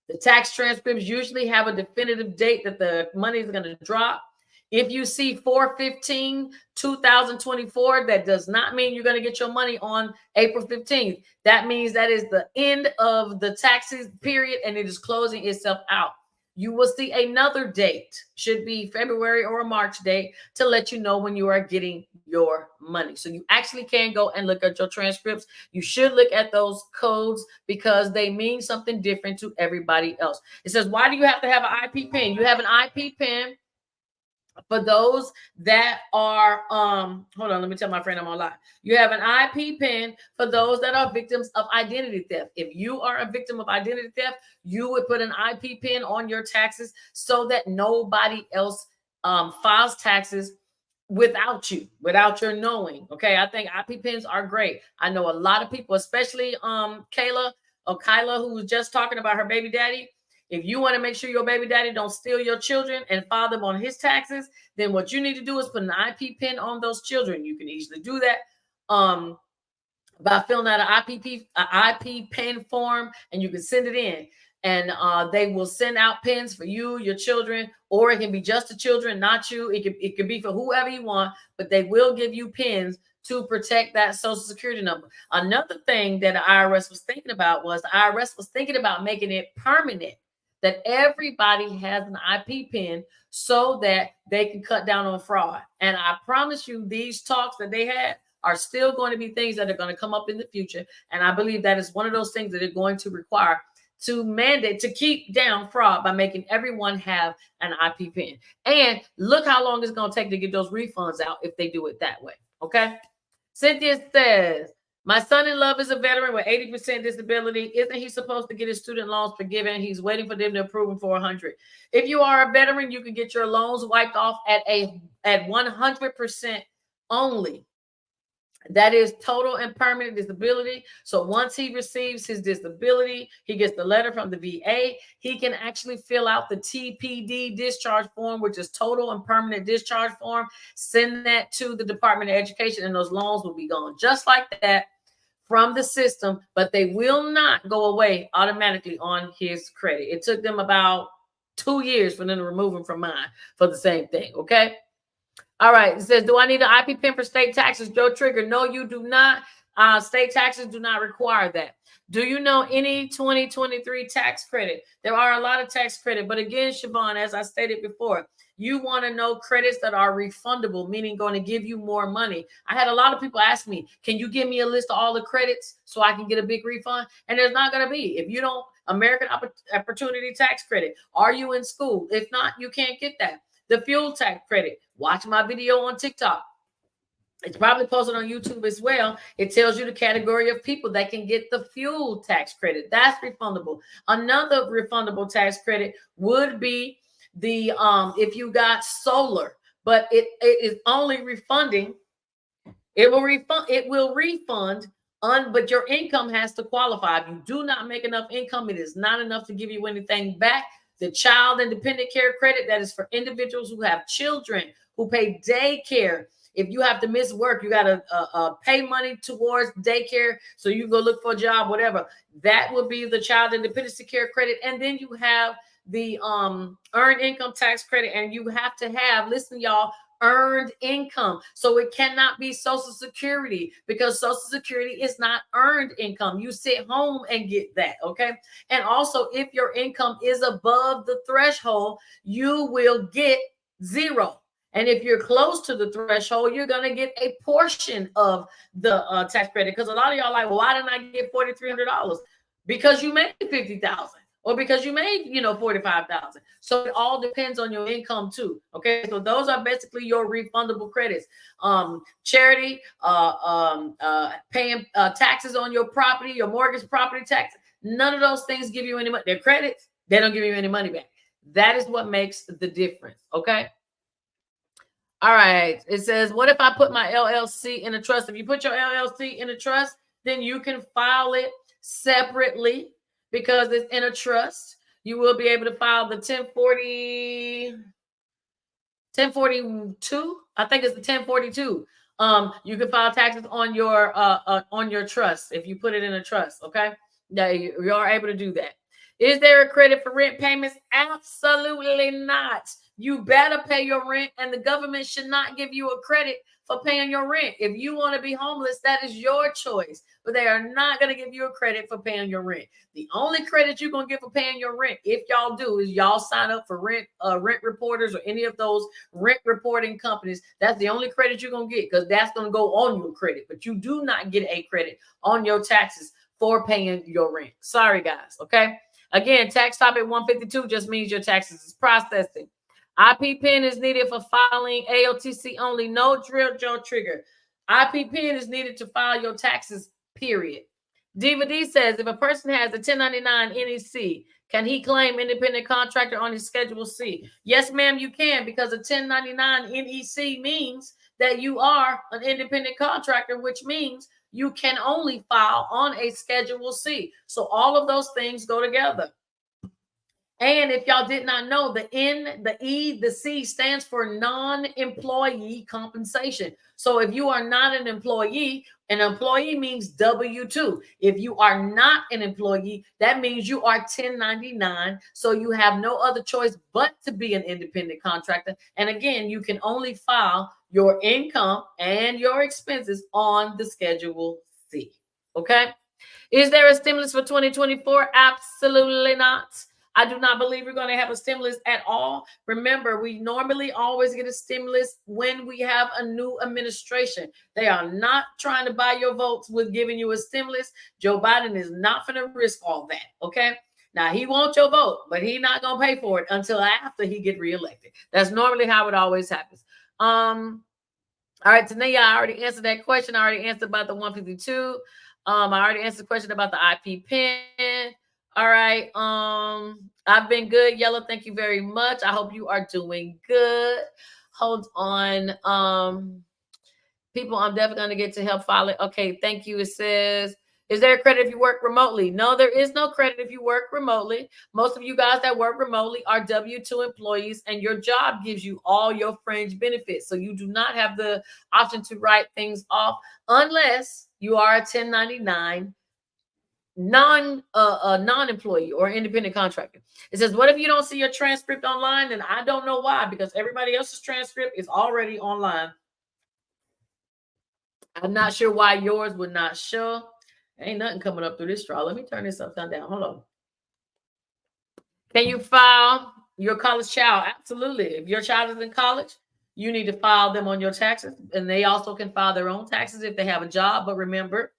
Speaker 1: The tax transcripts usually have a definitive date that the money is going to drop. If you see 4/15/2024, that does not mean you're going to get your money on April 15th. That means that is the end of the taxes period, and it is closing itself out. You will see another date, should be February or a March date, to let you know when you are getting your money. So you actually can go and look at your transcripts. You should look at those codes because they mean something different to everybody else. It says, why do you have to have an IP pin? You have an IP pin for those that are, hold on, let me tell my friend I'm on live. You have an IP pin for those that are victims of identity theft. If you are a victim of identity theft, you would put an IP pin on your taxes so that nobody else files taxes without you, without your knowing. Okay, I think IP pins are great. I know a lot of people, especially Kyla, who was just talking about her baby daddy. If you want to make sure your baby daddy don't steal your children and file them on his taxes, then what you need to do is put an IP pin on those children. You can easily do that by filling out an IP pin form, and you can send it in. And they will send out pins for you, your children, or it can be just the children, not you. It could be for whoever you want, but they will give you pins to protect that Social Security number. Another thing that the IRS was thinking about was the IRS was thinking about making it permanent, that everybody has an IP pin so that they can cut down on fraud. And I promise you, these talks that they had are still going to be things that are going to come up in the future. And I believe that is one of those things that they're going to require to mandate, to keep down fraud by making everyone have an IP pin. And look how long it's going to take to get those refunds out if they do it that way. Okay. Cynthia says, my son-in-law is a veteran with 80% disability. Isn't he supposed to get his student loans forgiven? He's waiting for them to approve him for 100. If you are a veteran, you can get your loans wiped off at 100% only. That is total and permanent disability. So once he receives his disability, he gets the letter from the VA. He can actually fill out the TPD discharge form, which is total and permanent discharge form. Send that to the Department of Education, and those loans will be gone just like that from the system, but they will not go away automatically on his credit. It took them about 2 years for them to remove him from mine for the same thing. Okay. All right. It says, do I need an IP pin for state taxes? Joe Trigger. No, you do not. State taxes do not require that. Do you know any 2023 tax credit? There are a lot of tax credit, but again, Siobhan, as I stated before, you want to know credits that are refundable, meaning going to give you more money. I had a lot of people ask me, can you give me a list of all the credits so I can get a big refund? And there's not going to be. If you don't, American Opportunity Tax Credit, are you in school? If not, you can't get that. The fuel tax credit, watch my video on TikTok. It's probably posted on YouTube as well. It tells you the category of people that can get the fuel tax credit. That's refundable. Another refundable tax credit would be the if you got solar, but it is only refunding. It will refund But your income has to qualify. If you do not make enough income, it is not enough to give you anything back. The child independent care credit, that is for individuals who have children, who pay daycare. If you have to miss work, you got to pay money towards daycare, so you go look for a job, whatever. That would be the child independence care credit. And then you have the earned income tax credit, and you have to have, listen, y'all, earned income. So it cannot be Social Security, because Social Security is not earned income. You sit home and get that, okay? And also, if your income is above the threshold, you will get zero. And if you're close to the threshold, you're going to get a portion of the tax credit. Because a lot of y'all like, well, why didn't I get $4,300? Because you made $50,000. Or because you made, $45,000. So it all depends on your income too. Okay, so those are basically your refundable credits. Charity, paying taxes on your property, your mortgage, property tax. None of those things give you any money. They're credits. They don't give you any money back. That is what makes the difference. Okay. All right. It says, what if I put my LLC in a trust? If you put your LLC in a trust, then you can file it separately. Because it's in a trust, you will be able to file the 1042. I think it's the 1042. You can file taxes on your trust if you put it in a trust. Okay, yeah, you are able to do that. Is there a credit for rent payments? Absolutely not. You better pay your rent, and the government should not give you a credit for paying your rent. If you want to be homeless, that is your choice, but they are not going to give you a credit for paying your rent. The only credit you're going to get for paying your rent, if y'all do, is y'all sign up for rent reporters or any of those rent reporting companies. That's the only credit you're going to get, because that's going to go on your credit, but you do not get a credit on your taxes for paying your rent. Sorry, guys. Okay. Again, tax topic 152 just means your taxes is processing. IP PIN is needed for filing AOTC only. No drill, Joe trigger. IP PIN is needed to file your taxes, period. Diva D says, if a person has a 1099 NEC, can he claim independent contractor on his Schedule C? Yes, ma'am, you can, because a 1099 NEC means that you are an independent contractor, which means you can only file on a Schedule C. So all of those things go together. And if y'all did not know, the N, the E, the C stands for non-employee compensation. So if you are not an employee means W-2. If you are not an employee, that means you are 1099. So you have no other choice but to be an independent contractor. And again, you can only file your income and your expenses on the Schedule C. Okay? Is there a stimulus for 2024? Absolutely not. I do not believe we're going to have a stimulus at all. Remember, we normally always get a stimulus when we have a new administration. They are not trying to buy your votes with giving you a stimulus. Joe Biden is not going to risk all that, okay? Now, he wants your vote, but he's not going to pay for it until after he gets reelected. That's normally how it always happens. All right, Tania, I already answered that question. I already answered about the 152. I already answered the question about the IP PIN. All right. I've been good. Yellow, thank you very much. I hope you are doing good. Hold on. People, I'm definitely going to get to help file it. Okay, thank you. It says, is there a credit if you work remotely? No, there is no credit if you work remotely. Most of you guys that work remotely are W-2 employees, and your job gives you all your fringe benefits. So you do not have the option to write things off unless you are a 1099 non-employee or independent contractor. It says, what if you don't see your transcript online? And I don't know why, because everybody else's transcript is already online. I'm not sure why yours would not show. Ain't nothing coming up through this straw. Let me turn this upside down. Hold on. Can you file your college child? Absolutely. If your child is in college, you need to file them on your taxes, and they also can file their own taxes if they have a job. But remember,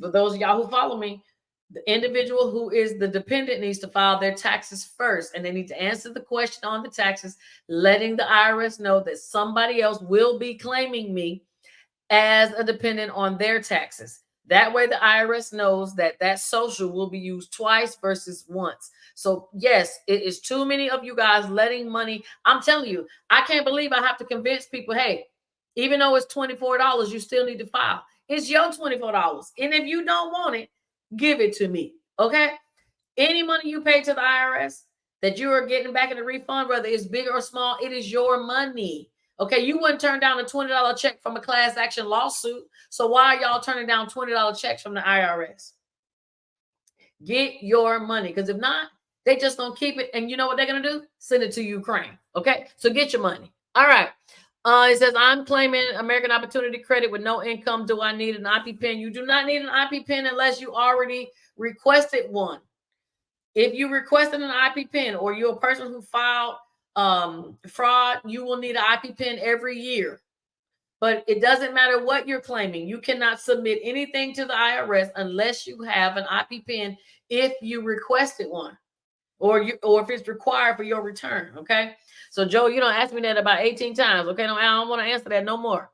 Speaker 1: for those of y'all who follow me, the individual who is the dependent needs to file their taxes first, and they need to answer the question on the taxes, letting the IRS know that somebody else will be claiming me as a dependent on their taxes. That way the IRS knows that that social will be used twice versus once. So yes, it is too many of you guys letting money. I'm telling you, I can't believe I have to convince people, hey, even though it's $24, you still need to file. It's your $24. And if you don't want it, give it to me. Okay? Any money you pay to the IRS that you are getting back in the refund, whether it's big or small, it is your money. Okay, you wouldn't turn down a $20 check from a class action lawsuit. So why are y'all turning down $20 checks from the IRS? Get your money, because if not, they just gonna keep it. And you know what they're gonna do? Send it to Ukraine. Okay, so get your money. All right. It says, I'm claiming American Opportunity Credit with no income. Do I need an IP PIN? You do not need an IP PIN unless you already requested one. If you requested an IP PIN or you're a person who filed fraud, you will need an IP PIN every year. But it doesn't matter what you're claiming. You cannot submit anything to the IRS unless you have an IP PIN if you requested one, or if it's required for your return. Okay. So Joe, you don't ask me that about 18 times. Okay. No, I don't want to answer that no more.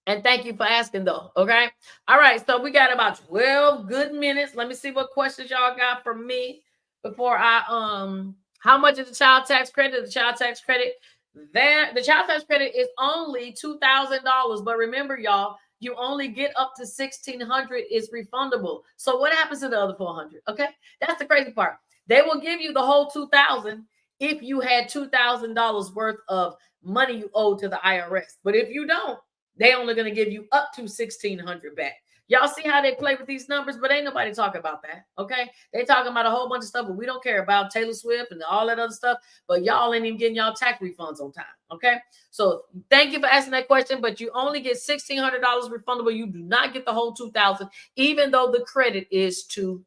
Speaker 1: And thank you for asking though. Okay. All right. So we got about 12 good minutes. Let me see what questions y'all got for me before how much is the child tax credit? The child tax credit, the child tax credit is only $2,000. But remember, y'all, you only get up to $1,600 is refundable. So what happens to the other $400? Okay. That's the crazy part. They will give you the whole $2,000 if you had $2,000 worth of money you owe to the IRS. But if you don't, they only going to give you up to $1,600 back. Y'all see how they play with these numbers, but ain't nobody talking about that. Okay. They talking about a whole bunch of stuff, but we don't care about Taylor Swift and all that other stuff, but y'all ain't even getting y'all tax refunds on time. Okay. So thank you for asking that question, but you only get $1,600 refundable. You do not get the whole $2,000, even though the credit is $2,000.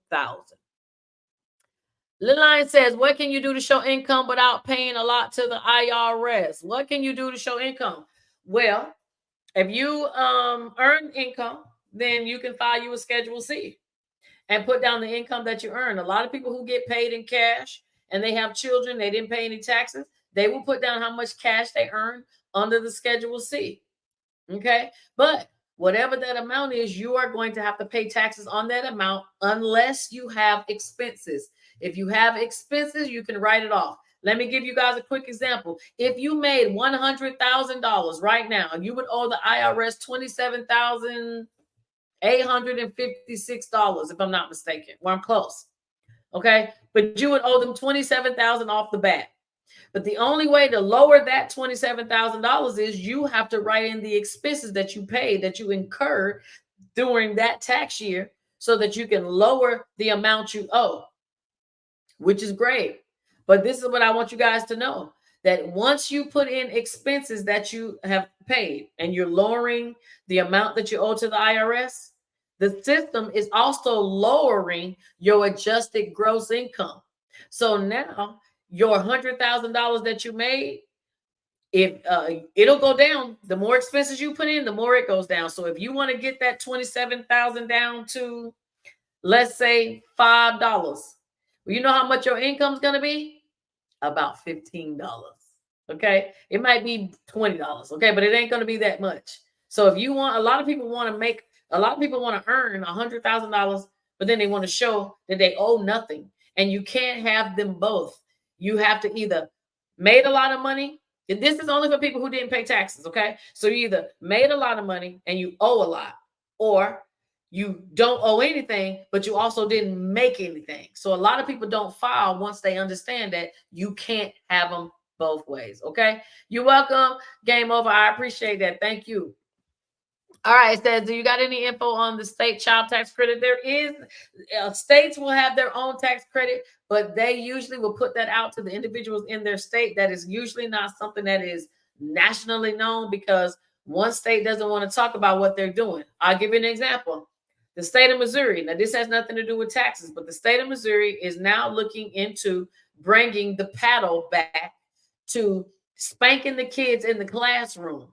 Speaker 1: Liline says, what can you do to show income without paying a lot to the IRS? What can you do to show income? Well, if you earn income, then you can file you a Schedule C and put down the income that you earn. A lot of people who get paid in cash and they have children, they didn't pay any taxes, they will put down how much cash they earn under the Schedule C. Okay. But whatever that amount is, you are going to have to pay taxes on that amount unless you have expenses. If you have expenses, you can write it off. Let me give you guys a quick example. If you made $100,000 right now, you would owe the IRS $27,856, if I'm not mistaken. Well, I'm close. Okay. But you would owe them $27,000 off the bat. But the only way to lower that $27,000 is you have to write in the expenses that you paid, that you incurred during that tax year, so that you can lower the amount you owe, which is great. But this is what I want you guys to know, that once you put in expenses that you have paid and you're lowering the amount that you owe to the IRS, the system is also lowering your adjusted gross income. So now your $100,000 that you made, if it'll go down, the more expenses you put in, the more it goes down. So if you want to get that 27,000 down to, let's say, $5, well, you know how much your income's going to be? About $15. Okay. It might be $20. Okay. But it ain't going to be that much. So if you want, a lot of people want to earn $100,000, but then they want to show that they owe nothing. And you can't have them both. You have to either made a lot of money. And this is only for people who didn't pay taxes. Okay. So you either made a lot of money and you owe a lot, or you don't owe anything, but you also didn't make anything. So a lot of people don't file once they understand that you can't have them both ways. Okay. You're welcome. Game over. I appreciate that. Thank you. All right. It says, do you got any info on the state child tax credit? There is, states will have their own tax credit, but they usually will put that out to the individuals in their state. That is usually not something that is nationally known, because one state doesn't want to talk about what they're doing. I'll give you an example. The state of Missouri. Now, this has nothing to do with taxes, but the state of Missouri is now looking into bringing the paddle back to spanking the kids in the classroom.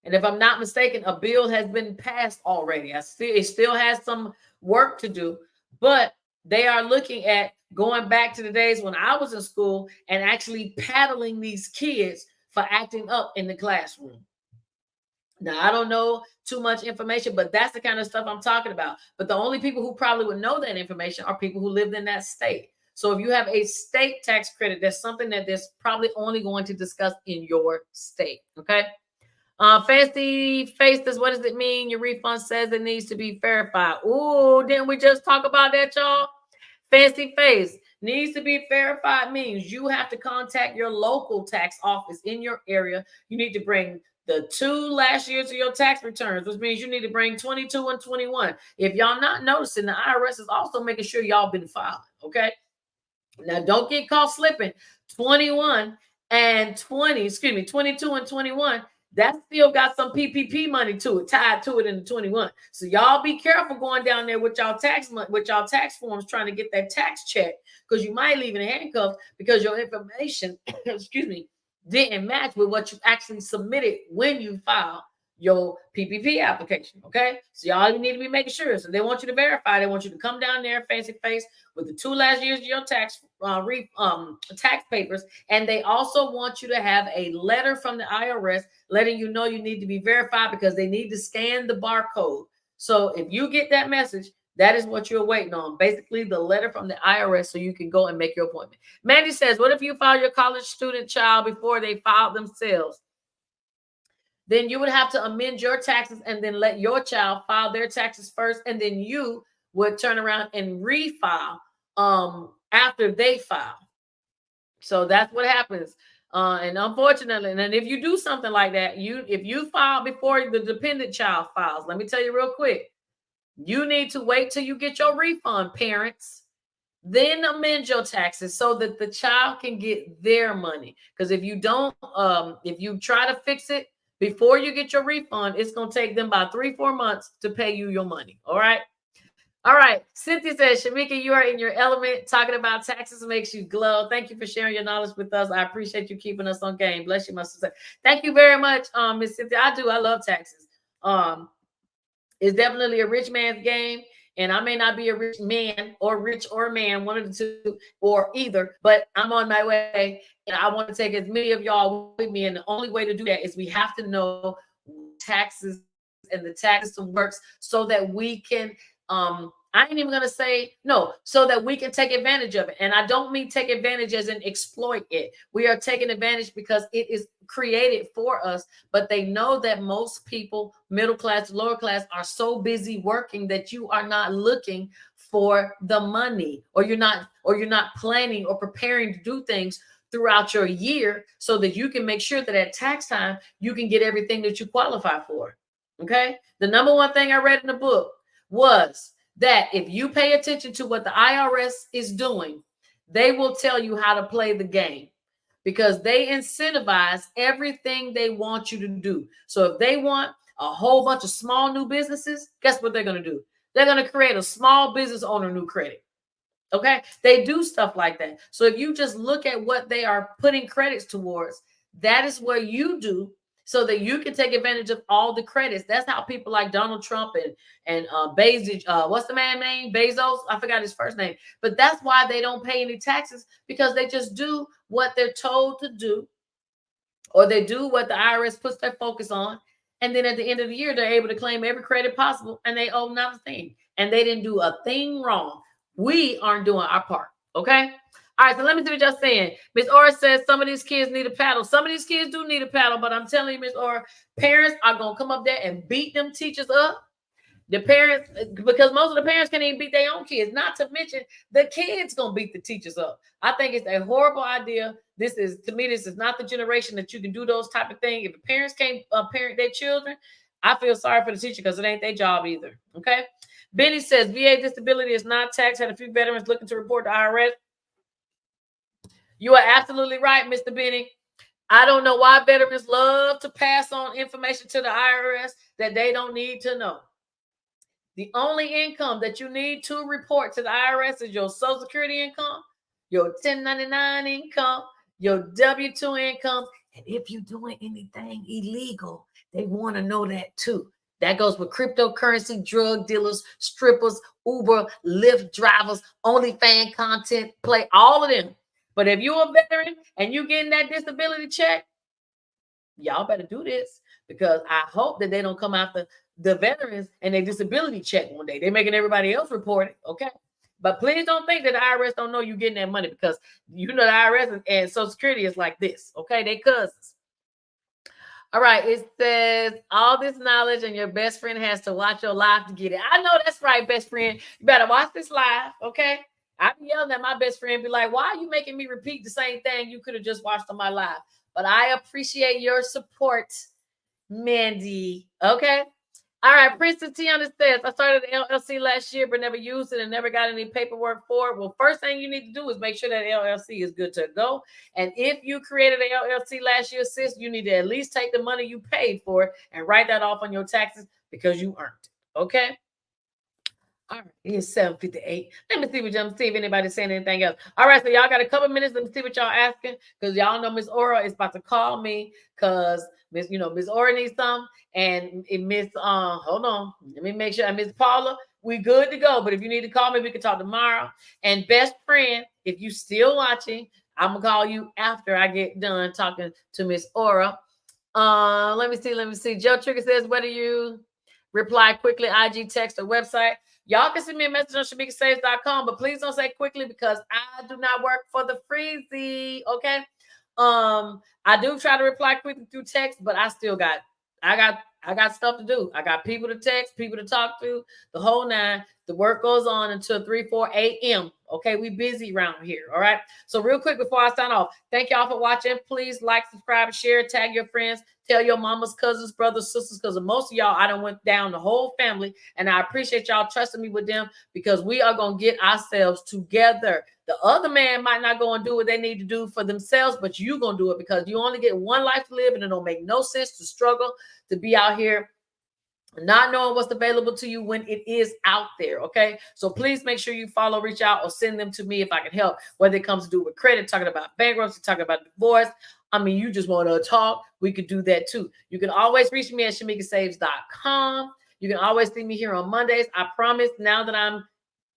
Speaker 1: And if I'm not mistaken, a bill has been passed already. It still has some work to do, but they are looking at going back to the days when I was in school and actually paddling these kids for acting up in the classroom. Now, I don't know too much information, but that's the kind of stuff I'm talking about. But the only people who probably would know that information are people who lived in that state. So if you have a state tax credit, that's something that there's probably only going to discuss in your state. Okay. Fancy faces, what does it mean? Your refund says it needs to be verified. Ooh, didn't we just talk about that, y'all? Fancy face needs to be verified means you have to contact your local tax office in your area. You need to bring the 2 last years of your tax returns, which means you need to bring 22 and 21. If y'all not noticing, the IRS is also making sure y'all been filing, okay? Now, don't get caught slipping. 21 and 20, excuse me, 22 and 21, that still got some PPP money to it, tied to it in the 21. So y'all be careful going down there with y'all tax forms trying to get that tax check, because you might leave in handcuffs because your information, excuse me, didn't match with what you actually submitted when you filed your PPP application. Okay, so y'all need to be making sure. So they want you to verify. They want you to come down there fancy face with the 2 last years of your tax tax papers, and they also want you to have a letter from the IRS letting you know you need to be verified, because they need to scan the barcode. So if you get that message, that is what you're waiting on, basically the letter from the IRS, so you can go and make your appointment. Mandy says, what if you file your college student child before they filed themselves? Then you would have to amend your taxes and then let your child file their taxes first, and then you would turn around and refile after they file. So that's what happens. And unfortunately, and if you do something like that, if you file before the dependent child files, let me tell you real quick, you need to wait till you get your refund, parents. Then amend your taxes so that the child can get their money. Because if you don't, if you try to fix it before you get your refund, it's going to take them about 3-4 months to pay you your money. All right. All right. Cynthia says, Shamika, you are in your element. Talking about taxes makes you glow. Thank you for sharing your knowledge with us. I appreciate you keeping us on game. Bless you, my sister. Thank you very much, Miss Cynthia. I do. I love taxes. It's definitely a rich man's game. And I may not be a rich man, one of the two, or either, but I'm on my way. And I want to take as many of y'all with me. And the only way to do that is we have to know taxes and the tax system works, so that we can, I ain't even gonna say no, so that we can take advantage of it. And I don't mean take advantage as in exploit it. We are taking advantage because it is created for us. But they know that most people, middle class, lower class, are so busy working that you are not looking for the money, or you're not planning or preparing to do things throughout your year, so that you can make sure that at tax time you can get everything that you qualify for. Okay. The number one thing I read in the book was that if you pay attention to what the IRS is doing, they will tell you how to play the game, because they incentivize everything they want you to do. So if they want a whole bunch of small new businesses, guess what they're going to do? They're going to create a small business owner new credit. Okay. They do stuff like that. So if you just look at what they are putting credits towards, that is what you do, so that you can take advantage of all the credits. That's how people like Donald Trump and Bezos, what's the man name? Bezos? I forgot his first name. But that's why they don't pay any taxes, because they just do what they're told to do, or they do what the IRS puts their focus on. And then at the end of the year, they're able to claim every credit possible, and they owe nothing. And they didn't do a thing wrong. We aren't doing our part. Okay. All right, so let me see what y'all saying. Miss Ora says some of these kids need a paddle. Some of these kids do need a paddle, but I'm telling you, Miss Ora, parents are going to come up there and beat them teachers up. The parents, because most of the parents can't even beat their own kids, not to mention the kids going to beat the teachers up. I think it's a horrible idea. To me, this is not the generation that you can do those type of things. If the parents can't parent their children, I feel sorry for the teacher, because it ain't their job either. Okay. Benny says VA disability is not taxed. Had a few veterans looking to report to IRS. You are absolutely right, Mr. Benny. I don't know why veterans love to pass on information to the IRS that they don't need to know. The only income that you need to report to the IRS is your Social Security income, your 1099 income, your W-2 income. And if you're doing anything illegal, they want to know that too. That goes with cryptocurrency, drug dealers, strippers, Uber, Lyft drivers, OnlyFans content, play, all of them. But if you're a veteran and you're getting that disability check, y'all better do this, because I hope that they don't come after the veterans and their disability check one day. They're making everybody else report it. Okay. But please don't think that the IRS don't know you're getting that money, because you know the IRS and Social Security is like this. Okay. They cousins. All right. It says all this knowledge and your best friend has to watch your live to get it. I know that's right, best friend. You better watch this live, okay? I be yelling at my best friend, be like, why are you making me repeat the same thing you could have just watched on my live? But I appreciate your support, Mandy. Okay. All right, Princeton Tiana says, I started an LLC last year, but never used it and never got any paperwork for it. Well, first thing you need to do is make sure that LLC is good to go. And if you created an LLC last year, sis, you need to at least take the money you paid for it and write that off on your taxes because you earned it. Okay. All right, it's 7:58. Let me see if anybody's saying anything else. All right, so y'all got a couple minutes. Let me see what y'all asking, because y'all know Miss Aura is about to call me because Miss Aura needs some, and Miss hold on, let me make sure. And Miss Paula, we good to go. But if you need to call me, we can talk tomorrow. And best friend, if you still watching, I'm gonna call you after I get done talking to Miss Aura. Let me see. Joe Trigger says, whether you reply quickly, IG, text, or website. Y'all can send me a message on shamikasaves.com, but please don't say quickly because I do not work for the freezy. Okay. I do try to reply quickly through text, but I got stuff to do. I got people to text, people to talk to, the whole nine. The work goes on until 3-4 a.m. Okay, we busy around here. All right. So real quick before I sign off, thank y'all for watching. Please like, subscribe, share, tag your friends, tell your mamas, cousins, brothers, sisters, because most of y'all, I done went down the whole family, and I appreciate y'all trusting me with them because we are gonna get ourselves together. The other man might not go and do what they need to do for themselves, but you gonna do it because you only get one life to live, and it don't make no sense to struggle to be out here not knowing what's available to you when it is out there. Okay, so please make sure you follow, reach out, or send them to me if I can help, whether it comes to do with credit, talking about bankruptcy, talking about divorce. I mean, you just want to talk, we could do that too. You can always reach me at shamikasaves.com. You can always see me here on Mondays. I promise, now that I'm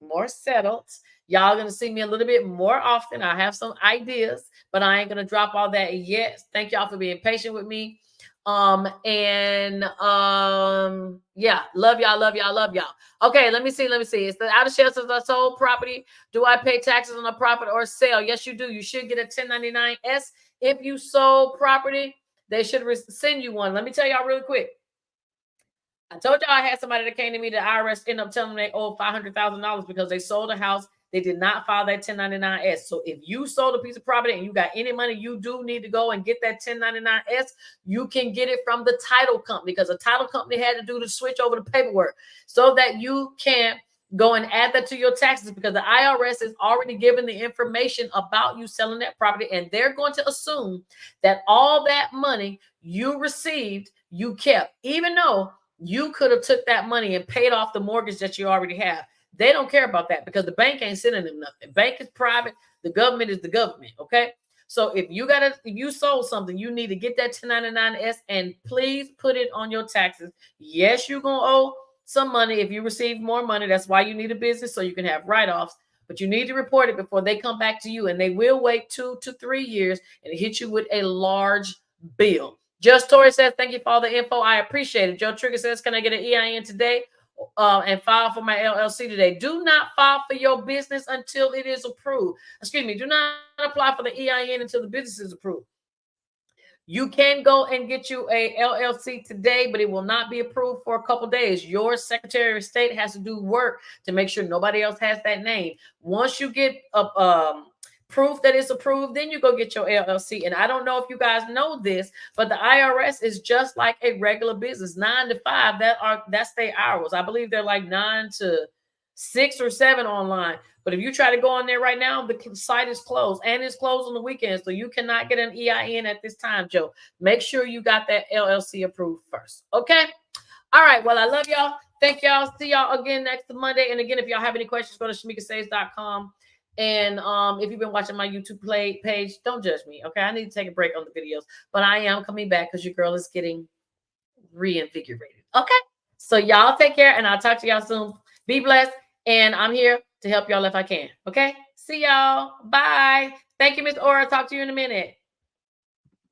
Speaker 1: more settled, y'all gonna see me a little bit more often. I have some ideas, but I ain't gonna drop all that yet. Thank y'all for being patient with me. Yeah, love y'all. Okay, let me see. It's the out of shelters are sold property. Do I pay taxes on a profit or sale? Yes, you do. You should get a 1099-S if you sold property. They should send you one. Let me tell y'all really quick. I told y'all I had somebody that came to me, the IRS ended up telling me they owed $500,000 because they sold a house. They did not file that 1099-S. So if you sold a piece of property and you got any money, you do need to go and get that 1099-S. You can get it from the title company because the title company had to do the switch over the paperwork so that you can go and add that to your taxes, because the IRS is already given the information about you selling that property, and they're going to assume that all that money you received, you kept, even though you could have took that money and paid off the mortgage that you already have. They don't care about that because the bank ain't sending them nothing. Bank is private. The government is the government. Okay. So if you sold something, you need to get that 1099-S and please put it on your taxes. Yes, you're going to owe some money if you receive more money. That's why you need a business, so you can have write-offs, but you need to report it before they come back to you, and they will wait 2 to 3 years and hit you with a large bill. Just Tori says, thank you for all the info. I appreciate it. Joe Trigger says, can I get an EIN today and file for my LLC today? Do not file for your business until it is approved. Excuse me. Do not apply for the EIN until the business is approved. You can go and get you a LLC today, but it will not be approved for a couple days. Your Secretary of State has to do work to make sure nobody else has that name. Once you get proof that it's approved, then you go get your LLC. And I don't know if you guys know this, but the IRS is just like a regular business, 9 to 5. That's their hours. I believe they're like 9 to 6 or 7 online. But if you try to go on there right now, the site is closed, and it's closed on the weekends. So you cannot get an EIN at this time, Joe. Make sure you got that LLC approved first. Okay. All right. Well, I love y'all. Thank y'all. See y'all again next Monday. And again, if y'all have any questions, go to shamikasaves.com. And if you've been watching my YouTube page, don't judge me. Okay. I need to take a break on the videos, but I am coming back because your girl is getting reinvigorated. Okay. So y'all take care, and I'll talk to y'all soon. Be blessed. And I'm here to help y'all if I can. Okay. See y'all. Bye. Thank you, Miss Aura. Talk to you in a minute.